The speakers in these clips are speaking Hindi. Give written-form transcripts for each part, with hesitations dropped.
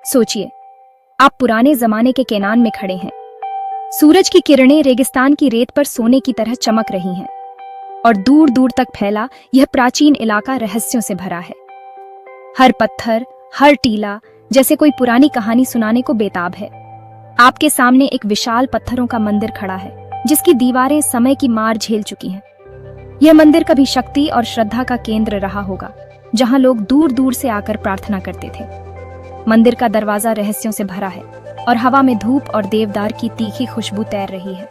सोचिए, आप पुराने जमाने के केनान में खड़े हैं। सूरज की किरणें रेगिस्तान की रेत पर सोने की तरह चमक रही हैं और दूर दूर तक फैला यह प्राचीन इलाका रहस्यों से भरा है। हर पत्थर, हर टीला जैसे कोई पुरानी कहानी सुनाने को बेताब है। आपके सामने एक विशाल पत्थरों का मंदिर खड़ा है, जिसकी दीवारें समय की मार झेल चुकी हैं। यह मंदिर कभी शक्ति और श्रद्धा का केंद्र रहा होगा, जहां लोग दूर दूर से आकर प्रार्थना करते थे। मंदिर का दरवाजा रहस्यों से भरा है और हवा में धूप और देवदार की तीखी खुशबू तैर रही है।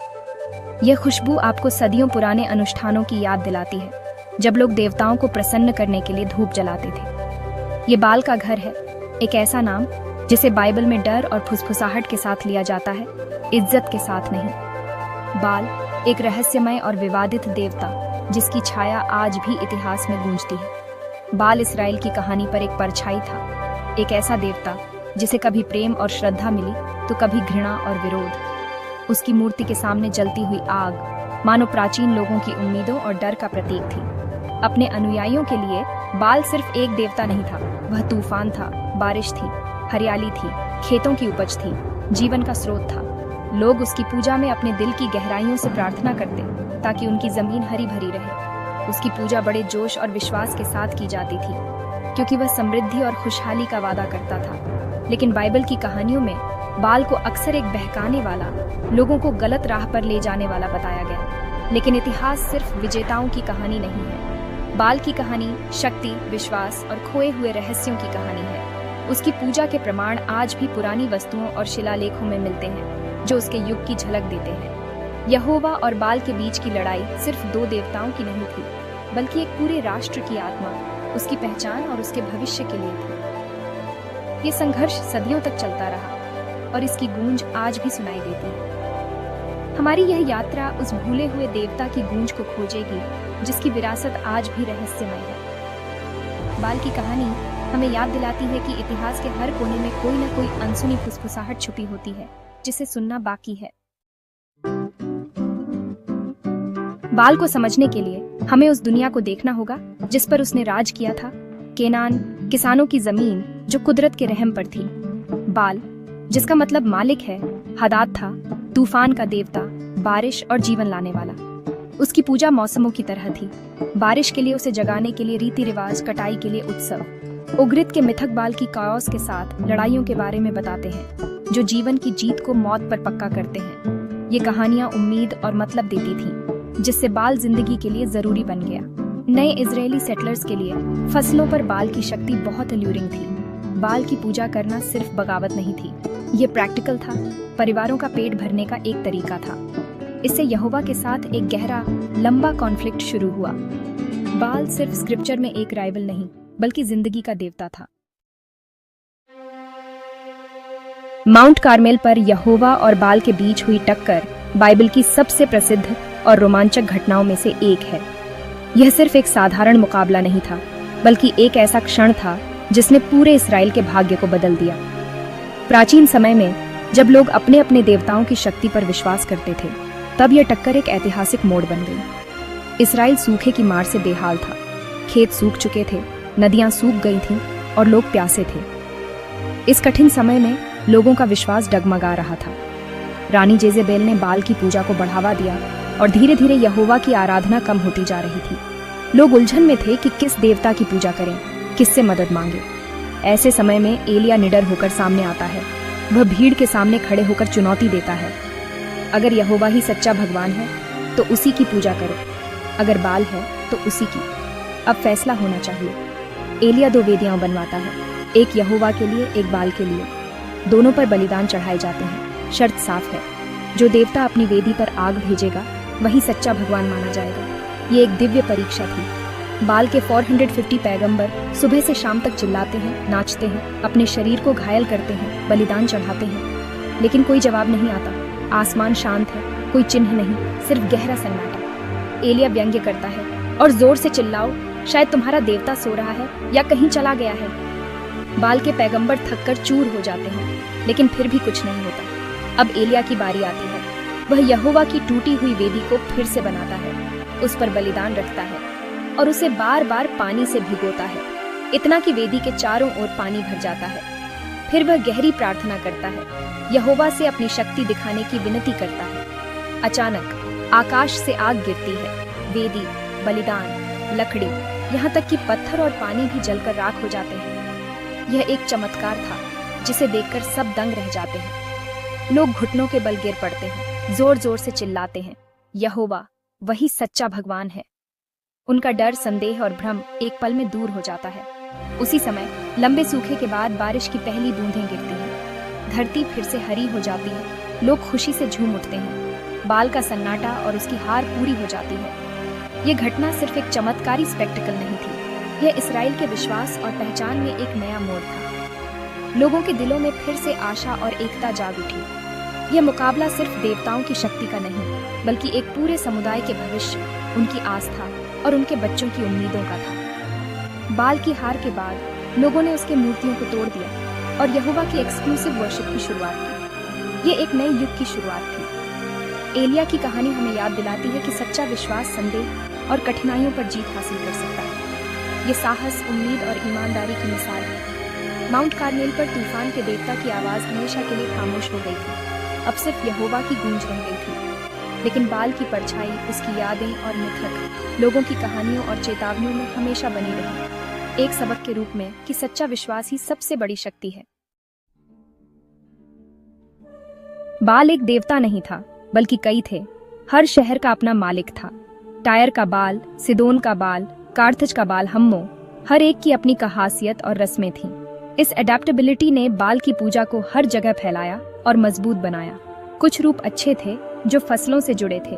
यह खुशबू आपको सदियों पुराने अनुष्ठानों की याद दिलाती है, जब लोग देवताओं को प्रसन्न करने के लिए धूप जलाते थे। ये बाल का घर है, एक ऐसा नाम जिसे बाइबल में डर और फुसफुसाहट के साथ लिया जाता है, इज्जत के साथ नहीं। बाल एक रहस्यमय और विवादित देवता, जिसकी छाया आज भी इतिहास में गूंजती है। बाल इसराइल की कहानी पर एक परछाई था, एक ऐसा देवता जिसे कभी प्रेम और श्रद्धा मिली तो कभी घृणा और विरोध। उसकी मूर्ति के सामने जलती हुई आग मानो प्राचीन लोगों की उम्मीदों और डर का प्रतीक थी। अपने अनुयायियों के लिए बाल सिर्फ एक देवता नहीं था, वह तूफान था, बारिश थी, हरियाली थी, खेतों की उपज थी, जीवन का स्रोत था। लोग उसकी पूजा में अपने दिल की गहराइयों से प्रार्थना करते ताकि उनकी जमीन हरी भरी रहे। उसकी पूजा बड़े जोश और विश्वास के साथ की जाती थी, क्योंकि वह समृद्धि और खुशहाली का वादा करता था। लेकिन बाइबल की कहानियों में बाल को अक्सर एक बहकाने वाला, लोगों को गलत राह पर ले जाने वाला बताया गया। लेकिन इतिहास सिर्फ विजेताओं की कहानी नहीं है। बाल की कहानी शक्ति, विश्वास और खोए हुए रहस्यों की कहानी है। उसकी पूजा के प्रमाण आज भी पुरानी वस्तुओं और शिलालेखों में मिलते हैं, जो उसके युग की झलक देते हैं। यहोवा और बाल के बीच की लड़ाई सिर्फ दो देवताओं की नहीं थी, बल्कि एक पूरे राष्ट्र की आत्मा, उसकी पहचान और उसके भविष्य के लिए थी। ये संघर्ष सदियों तक चलता रहा और इसकी गूंज आज भी सुनाई देती है। हमारी यह यात्रा उस भूले हुए देवता की गूंज को खोजेगी, जिसकी विरासत आज भी रहस्यमय है। बाल की कहानी हमें याद दिलाती है कि इतिहास के हर कोने में कोई न कोई अनसुनी फुसफुसाहट छुपी होती है, जिसे सुनना बाकी है। बाल को समझने के लिए हमें उस दुनिया को देखना होगा जिस पर उसने राज किया था। केनान, किसानों की जमीन जो कुदरत के रहम पर थी। बाल, जिसका मतलब मालिक है, हदाद था, तूफान का देवता, बारिश और जीवन लाने वाला। उसकी पूजा मौसमों की तरह थी, बारिश के लिए उसे जगाने के लिए रीति रिवाज, कटाई के लिए उत्सव। उग्रित के मिथक बाल की काओस के साथ लड़ाइयों के बारे में बताते हैं, जो जीवन की जीत को मौत पर पक्का करते हैं। ये कहानियां उम्मीद और मतलब देती थी, जिससे बाल जिंदगी के लिए जरूरी बन गया। नए इजरायली सेटलर्स के लिए फसलों पर बाल की शक्ति बहुत अल्यूरिंग थी। बाल की पूजा करना सिर्फ बगावत नहीं थी, ये प्रैक्टिकल था, परिवारों का पेट भरने का एक तरीका था। इससे यहोवा के साथ एक गहरा, लंबा कॉन्फ्लिक्ट शुरू हुआ। बाल सिर्फ स्क्रिप्चर में एक राइवल नहीं, बल्कि जिंदगी का देवता था। माउंट कार्मेल पर यहोवा और बाल के बीच हुई टक्कर बाइबल की सबसे प्रसिद्ध और रोमांचक घटनाओं में से एक है। यह सिर्फ एक साधारण मुकाबला नहीं था, बल्कि एक ऐसा क्षण था जिसने पूरे इस्राएल के भाग्य को बदल दिया। प्राचीन समय में जब लोग अपने अपने देवताओं की शक्ति पर विश्वास करते थे, तब यह टक्कर एक ऐतिहासिक मोड़ बन गई। इस्राएल सूखे की मार से बेहाल था, खेत सूख चुके थे, नदियां सूख गई थीं और लोग प्यासे थे। इस कठिन समय में लोगों का विश्वास डगमगा रहा था। रानी जेजेबेल ने बाल की पूजा को बढ़ावा दिया और धीरे धीरे यहोवा की आराधना कम होती जा रही थी। लोग उलझन में थे कि किस देवता की पूजा करें, किससे मदद मांगे। ऐसे समय में एलिया निडर होकर सामने आता है। वह भीड़ के सामने खड़े होकर चुनौती देता है, अगर यहोवा ही सच्चा भगवान है तो उसी की पूजा करो, अगर बाल है तो उसी की। अब फैसला होना चाहिए। एलिया दो वेदियां बनवाता है, एक यहोवा के लिए, एक बाल के लिए। दोनों पर बलिदान चढ़ाए जाते हैं। शर्त साफ है, जो देवता अपनी वेदी पर आग भेजेगा वही सच्चा भगवान माना जाएगा। ये एक दिव्य परीक्षा थी। बाल के 450 पैगंबर सुबह से शाम तक चिल्लाते हैं, नाचते हैं, अपने शरीर को घायल करते हैं, बलिदान चढ़ाते हैं, लेकिन कोई जवाब नहीं आता। आसमान शांत है, कोई चिन्ह नहीं, सिर्फ गहरा सन्नाटा। एलिया व्यंग्य करता है, और जोर से चिल्लाओ, शायद तुम्हारा देवता सो रहा है या कहीं चला गया है। बाल के पैगंबर थककर चूर हो जाते हैं, लेकिन फिर भी कुछ नहीं होता। अब एलिया की बारी आती है। वह यहोवा की टूटी हुई वेदी को फिर से बनाता है, उस पर बलिदान रखता है और उसे बार बार पानी से भिगोता है, इतना कि वेदी के चारों ओर पानी भर जाता है। फिर वह गहरी प्रार्थना करता है, यहोवा से अपनी शक्ति दिखाने की विनती करता है। अचानक आकाश से आग गिरती है, वेदी, बलिदान, लकड़ी, यहाँ तक कि पत्थर और पानी भी जलकर राख हो जाते हैं। यह एक चमत्कार था जिसे देखकर सब दंग रह जाते हैं। लोग घुटनों के बल गिर पड़ते हैं, जोर जोर से चिल्लाते हैं, यहोवा वही सच्चा भगवान है। उनका डर, संदेह और भ्रम एक पल में दूर हो जाता है। उसी समय लंबे सूखे के बाद बारिश की पहली बूंदें गिरती हैं। धरती फिर से हरी हो जाती है। लोग खुशी से झूम उठते हैं। बाल का सन्नाटा और उसकी हार पूरी हो जाती है। यह घटना सिर्फ एक चमत्कारी स्पेक्टिकल नहीं थी, यह इसराइल के विश्वास और पहचान में एक नया मोड़ था। लोगों के दिलों में फिर से आशा और एकता जाग उठी। यह मुकाबला सिर्फ देवताओं की शक्ति का नहीं, बल्कि एक पूरे समुदाय के भविष्य, उनकी आस्था और उनके बच्चों की उम्मीदों का था। बाल की हार के बाद लोगों ने उसके मूर्तियों को तोड़ दिया और यहोवा की एक्सक्लूसिव वर्शिप की शुरुआत की। ये एक नए युग की शुरुआत थी। एलिया की कहानी हमें याद दिलाती है कि सच्चा विश्वास संदेह और कठिनाइयों पर जीत हासिल कर सकता है। ये साहस, उम्मीद और ईमानदारी की मिसाल है। माउंट कार्मेल पर तूफान के देवता की आवाज हमेशा के लिए खामोश हो गई थी। अब सिर्फ यहोवा की गूंज रह गई थी। लेकिन बाल की परछाई, उसकी यादें और मिथक लोगों की कहानियों और चेतावनियों में हमेशा बनी रही, एक सबक के रूप में कि सच्चा विश्वास ही सबसे बड़ी शक्ति है। बाल एक देवता नहीं था, बल्कि कई थे। हर शहर का अपना मालिक था। टायर का बाल, सिदोन का बाल, कार्थज का बाल हम्मो, हर एक की अपनी खासियत और रस्में थीं। इस एडेप्टेबिलिटी ने बाल की पूजा को हर जगह फैलाया और मजबूत बनाया। कुछ रूप अच्छे थे जो फसलों से जुड़े थे,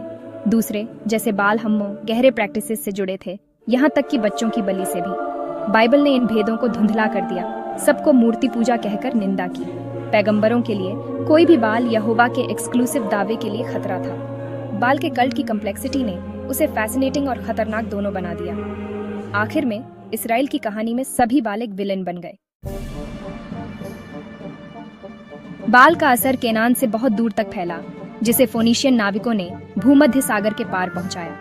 दूसरे जैसे बाल हम्मो गहरे प्रैक्टिसेस से जुड़े थे, यहाँ तक कि बच्चों की बलि से भी। बाइबल ने इन भेदों को धुंधला कर दिया, सबको मूर्ति पूजा कहकर निंदा की। पैगंबरों के लिए कोई भी बाल यहोवा के एक्सक्लूसिव दावे के लिए खतरा था। बाल के कल्ट की कम्प्लेक्सिटी ने उसे फैसिनेटिंग और खतरनाक दोनों बना दिया। आखिर में इसराइल की कहानी में सभी बाल एक विलेन बन गए। बाल का असर केनान से बहुत दूर तक फैला, जिसे फोनीशियन नाविकों ने भूमध्य सागर के पार पहुंचाया।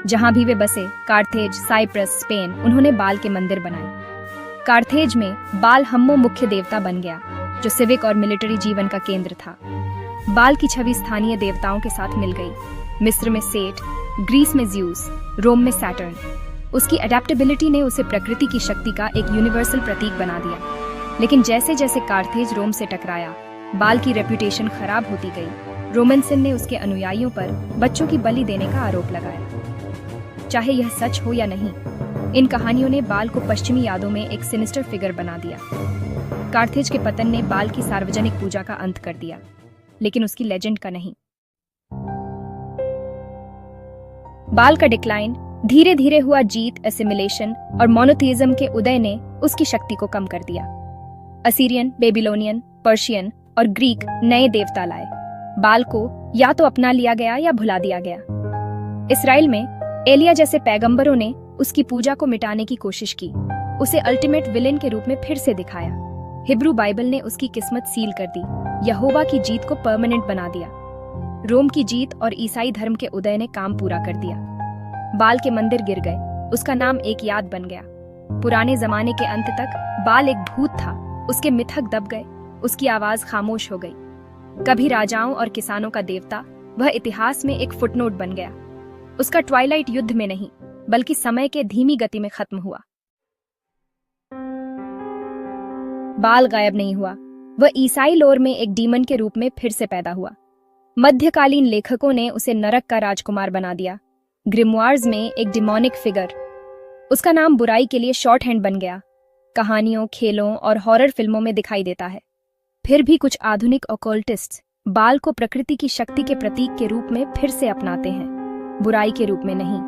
जहां भी वे बसे, कार्थेज, साइप्रस, स्पेन, उन्होंने बाल के मंदिर बनाए। कार्थेज में बाल हम्मो मुख्य देवता बन गया, जो सिविक और मिलिट्री जीवन का केंद्र था। बाल की छवि स्थानीय देवताओं के साथ मिल गई। मिस्र में सेट, ग्रीस में ज्यूस, रोम में सैटर्न। उसकी अडेप्टेबिलिटी ने उसे प्रकृति की शक्ति का एक यूनिवर्सल प्रतीक बना दिया। लेकिन जैसे जैसे कार्थेज रोम से टकराया, बाल की रेपुटेशन खराब होती गई। रोमनसन ने उसके अनुयायियों पर बच्चों की बलि देने का आरोप लगाया। चाहे यह सच हो या नहीं, इन कहानियों ने बाल को पश्चिमी यादों में एक सिनिस्टर फिगर बना दिया। कार्थेज के पतन ने बाल की सार्वजनिक पूजा का अंत कर दिया, लेकिन उसकी लेजेंड का नहीं। बाल का डिक्लाइन, धीरे धीरे हुआ जीत, एसिमिलेशन और मोनोथेइज्म के उदय ने उसकी शक्ति को कम कर दिया। असीरियन, बेबीलोनियन, पर्शियन और ग्रीक नए देवता लाए। बाल को या तो अपना लिया गया या भुला दिया गया। इसराइल में एलिया जैसे पैगंबरों ने उसकी पूजा को मिटाने की कोशिश की, उसे अल्टीमेट विलेन के रूप में फिर से दिखाया। हिब्रू बाइबल ने उसकी किस्मत सील कर दी, यहोवा की जीत को परमानेंट बना दिया। रोम की जीत और ईसाई धर्म के उदय ने काम पूरा कर दिया। बाल के मंदिर गिर गए, उसका नाम एक याद बन गया। पुराने जमाने के अंत तक बाल एक भूत था, उसके मिथक दब गए, उसकी आवाज खामोश हो गई। कभी राजाओं और किसानों का देवता, वह इतिहास में एक फुटनोट बन गया। उसका ट्वाइलाइट युद्ध में नहीं, बल्कि समय के धीमी गति में खत्म हुआ। बाल गायब नहीं हुआ, वह ईसाई लोर में एक डीमन के रूप में फिर से पैदा हुआ। मध्यकालीन लेखकों ने उसे नरक का राजकुमार बना दिया, ग्रिमवार्स में एक डिमोनिक फिगर। उसका नाम बुराई के लिए शॉर्ट हैंड बन गया, कहानियों, खेलों और हॉरर फिल्मों में दिखाई देता है। फिर भी कुछ आधुनिक ऑकल्टिस्ट्स बाल को प्रकृति की शक्ति के प्रतीक के रूप में फिर से अपनाते हैं, बुराई के रूप में नहीं।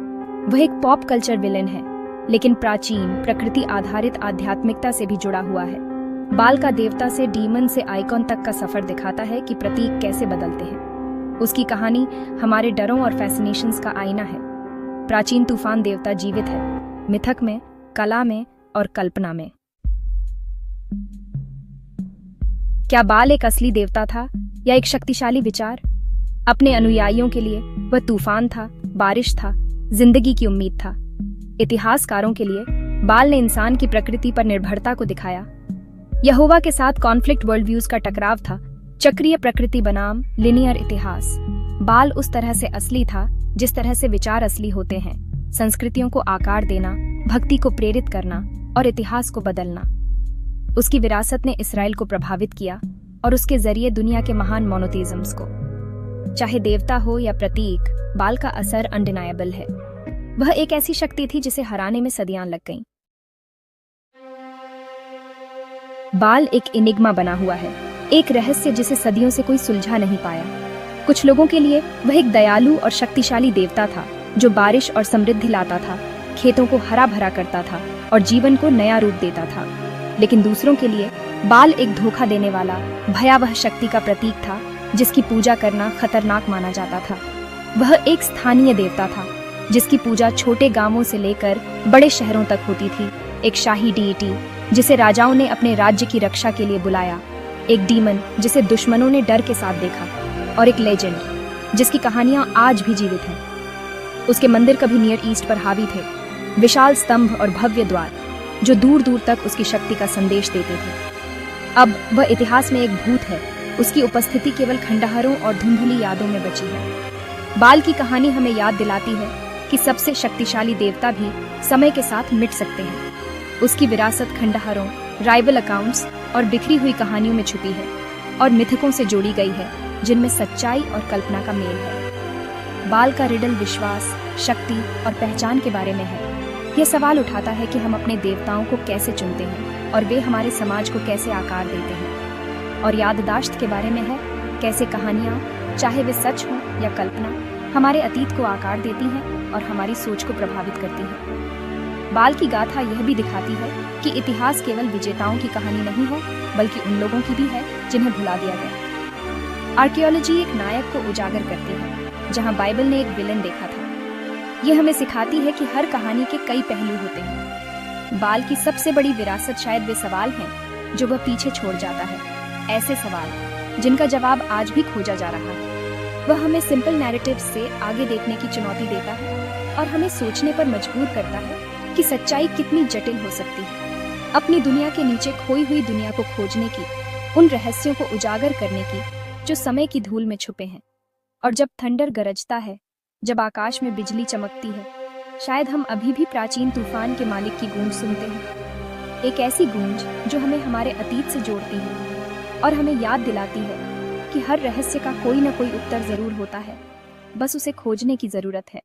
वह एक पॉप कल्चर विलेन है, लेकिन प्राचीन प्रकृति आधारित आध्यात्मिकता से भी जुड़ा हुआ है। बाल का देवता से डीमन से आइकॉन तक का सफर दिखाता है कि प्रतीक कैसे बदलते हैं। उसकी कहानी हमारे डरों और फैसिनेशंस का आईना है। प्राचीन तूफान देवता जीवित है, मिथक में, कला में और कल्पना में। क्या बाल एक असली देवता था या एक शक्तिशाली विचार? अपने अनुयायियों के लिए वह तूफान था, बारिश था, जिंदगी की उम्मीद था। इतिहासकारों के लिए बाल ने इंसान की प्रकृति पर निर्भरता को दिखाया। यहोवा के साथ कॉन्फ्लिक्ट वर्ल्ड व्यूज का टकराव था, चक्रीय प्रकृति बनाम लिनियर इतिहास। बाल उस तरह से असली था जिस तरह से विचार असली होते हैं, संस्कृतियों को आकार देना, भक्ति को प्रेरित करना और इतिहास को बदलना। उसकी विरासत ने इसराइल को प्रभावित किया और उसके जरिए दुनिया के महान मोनोथेइज्म्स को। चाहे देवता हो या प्रतीक, बाल का असर अनडिनायबल है। वह एक ऐसी शक्ति थी जिसे हराने में सदियां लग गईं। बाल एक इनिग्मा बना हुआ है, एक रहस्य जिसे सदियों से कोई सुलझा नहीं पाया। कुछ लोगों के लिए वह एक दयालु और शक्तिशाली देवता था जो बारिश और समृद्धि लाता था, खेतों को हरा भरा करता था और जीवन को नया रूप देता था। लेकिन दूसरों के लिए बाल एक धोखा देने वाला भयावह शक्ति का प्रतीक था जिसकी पूजा करना खतरनाक माना जाता था। वह एक स्थानीय देवता था जिसकी पूजा छोटे गांवों से लेकर बड़े शहरों तक होती थी। एक शाही डीईटी जिसे राजाओं ने अपने राज्य की रक्षा के लिए बुलाया, एक डीमन जिसे दुश्मनों ने डर के साथ देखा, और एक लेजेंड जिसकी कहानियां आज भी जीवित हैं। उसके मंदिर कभी नियर ईस्ट पर हावी थे, विशाल स्तंभ और भव्य द्वार जो दूर दूर तक उसकी शक्ति का संदेश देते थे। अब वह इतिहास में एक भूत है, उसकी उपस्थिति केवल खंडहरों और धुंधली यादों में बची है। बाल की कहानी हमें याद दिलाती है कि सबसे शक्तिशाली देवता भी समय के साथ मिट सकते हैं। उसकी विरासत खंडहरों, राइवल अकाउंट्स और बिखरी हुई कहानियों में छुपी है और मिथकों से जोड़ी गई है जिनमें सच्चाई और कल्पना का मेल है। बाल का रिडल विश्वास, शक्ति और पहचान के बारे में है। यह सवाल उठाता है कि हम अपने देवताओं को कैसे चुनते हैं और वे हमारे समाज को कैसे आकार देते हैं। और याददाश्त के बारे में है, कैसे कहानियाँ, चाहे वे सच हों या कल्पना, हमारे अतीत को आकार देती हैं और हमारी सोच को प्रभावित करती हैं। बाल की गाथा यह भी दिखाती है कि इतिहास केवल विजेताओं की कहानी नहीं है, बल्कि उन लोगों की भी है जिन्हें भुला दिया गया। आर्कियोलॉजी एक नायक को उजागर करती है, जहां बाइबल ने एक विलेन देखा था। यह हमें सिखाती है कि हर कहानी के कई पहलू होते हैं। बाल की सबसे बड़ी विरासत शायद वे सवाल हैं जो वह पीछे छोड़ जाता है, ऐसे सवाल जिनका जवाब आज भी खोजा जा रहा है। वह हमें सिंपल नैरेटिव से आगे देखने की चुनौती देता है और हमें सोचने पर मजबूर करता है कि सच्चाई कितनी जटिल हो सकती है। अपनी दुनिया के नीचे खोई हुई दुनिया को खोजने की, उन रहस्यों को उजागर करने की जो समय की धूल में छुपे हैं। और जब थंडर गरजता है, जब आकाश में बिजली चमकती है, शायद हम अभी भी प्राचीन तूफान के मालिक की गूंज सुनते हैं। एक ऐसी गूंज जो हमें हमारे अतीत से जोड़ती है और हमें याद दिलाती है कि हर रहस्य का कोई न कोई उत्तर जरूर होता है, बस उसे खोजने की जरूरत है।